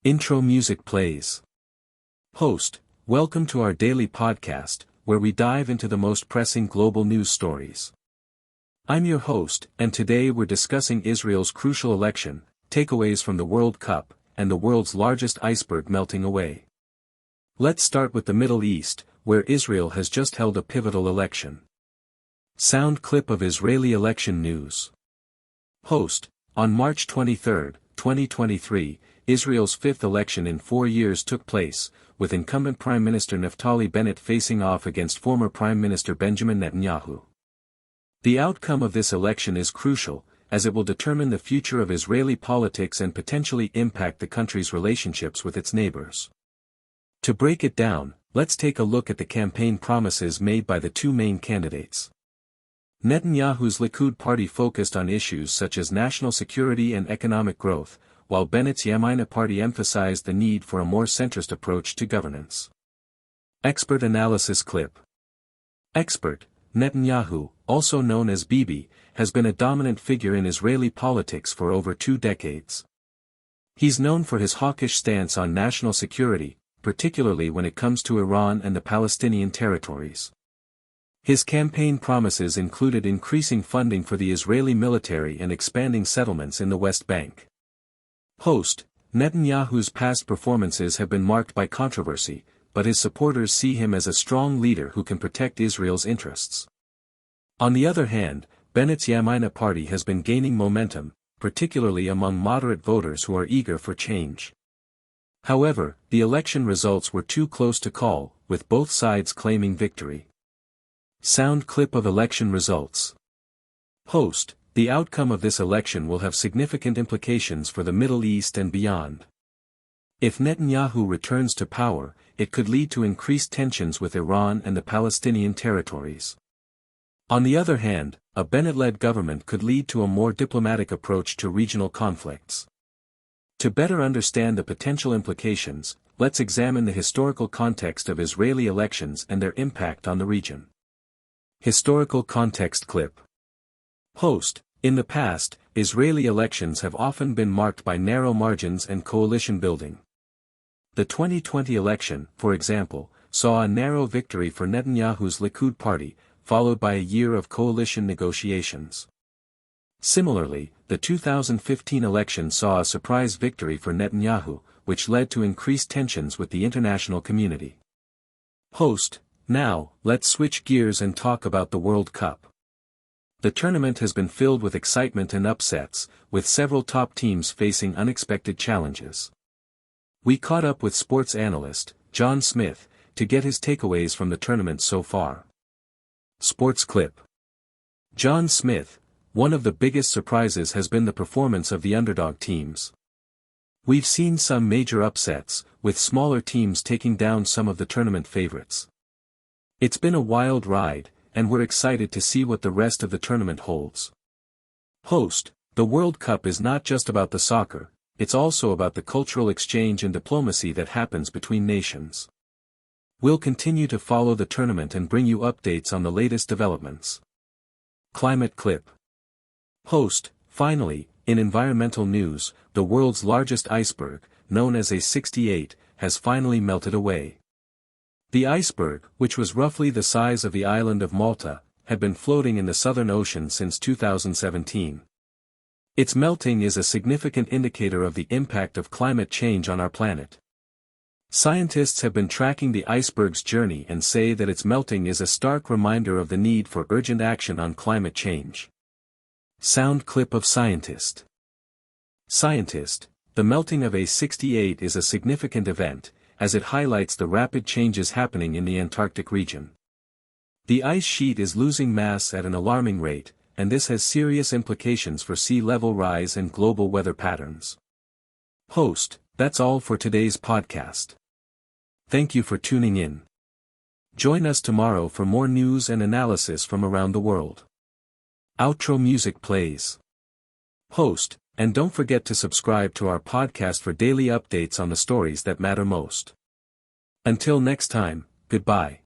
Intro music plays. Host, welcome to our daily podcast, where we dive into the most pressing global news stories. I'm your host, and today we're discussing Israel's crucial election, takeaways from the World Cup, and the world's largest iceberg melting away. Let's start with the Middle East, where Israel has just held a pivotal election. Sound clip of Israeli election news. Host, on March 23, 2023, Israel's fifth election in 4 years took place, with incumbent Prime Minister Naftali Bennett facing off against former Prime Minister Benjamin Netanyahu. The outcome of this election is crucial, as it will determine the future of Israeli politics and potentially impact the country's relationships with its neighbors. To break it down, let's take a look at the campaign promises made by the two main candidates. Netanyahu's Likud party focused on issues such as national security and economic growth, while Bennett's Yamina party emphasized the need for a more centrist approach to governance. Expert analysis clip. Expert, Netanyahu, also known as Bibi, has been a dominant figure in Israeli politics for over 2 decades. He's known for his hawkish stance on national security, particularly when it comes to Iran and the Palestinian territories. His campaign promises included increasing funding for the Israeli military and expanding settlements in the West Bank. Host, Netanyahu's past performances have been marked by controversy, but his supporters see him as a strong leader who can protect Israel's interests. On the other hand, Bennett's Yamina party has been gaining momentum, particularly among moderate voters who are eager for change. However, the election results were too close to call, with both sides claiming victory. Sound clip of election results. Host, the outcome of this election will have significant implications for the Middle East and beyond. If Netanyahu returns to power, it could lead to increased tensions with Iran and the Palestinian territories. On the other hand, a Bennett-led government could lead to a more diplomatic approach to regional conflicts. To better understand the potential implications, let's examine the historical context of Israeli elections and their impact on the region. Historical context clip. Host, in the past, Israeli elections have often been marked by narrow margins and coalition building. The 2020 election, for example, saw a narrow victory for Netanyahu's Likud party, followed by a year of coalition negotiations. Similarly, the 2015 election saw a surprise victory for Netanyahu, which led to increased tensions with the international community. Host, now, let's switch gears and talk about the World Cup. The tournament has been filled with excitement and upsets, with several top teams facing unexpected challenges. We caught up with sports analyst, John Smith, to get his takeaways from the tournament so far. Sports clip. John Smith, one of the biggest surprises has been the performance of the underdog teams. We've seen some major upsets, with smaller teams taking down some of the tournament favorites. It's been a wild ride, and we're excited to see what the rest of the tournament holds. Host, the World Cup is not just about the soccer, it's also about the cultural exchange and diplomacy that happens between nations. We'll continue to follow the tournament and bring you updates on the latest developments. Climate clip. Host, finally, in environmental news, the world's largest iceberg, known as A68, has finally melted away. The iceberg, which was roughly the size of the island of Malta, had been floating in the Southern Ocean since 2017. Its melting is a significant indicator of the impact of climate change on our planet. Scientists have been tracking the iceberg's journey and say that its melting is a stark reminder of the need for urgent action on climate change. Sound clip of scientist. Scientist, the melting of A68 is a significant event, as it highlights the rapid changes happening in the Antarctic region. The ice sheet is losing mass at an alarming rate, and this has serious implications for sea level rise and global weather patterns. Host, that's all for today's podcast. Thank you for tuning in. Join us tomorrow for more news and analysis from around the world. Outro music plays. Host, and don't forget to subscribe to our podcast for daily updates on the stories that matter most. Until next time, goodbye.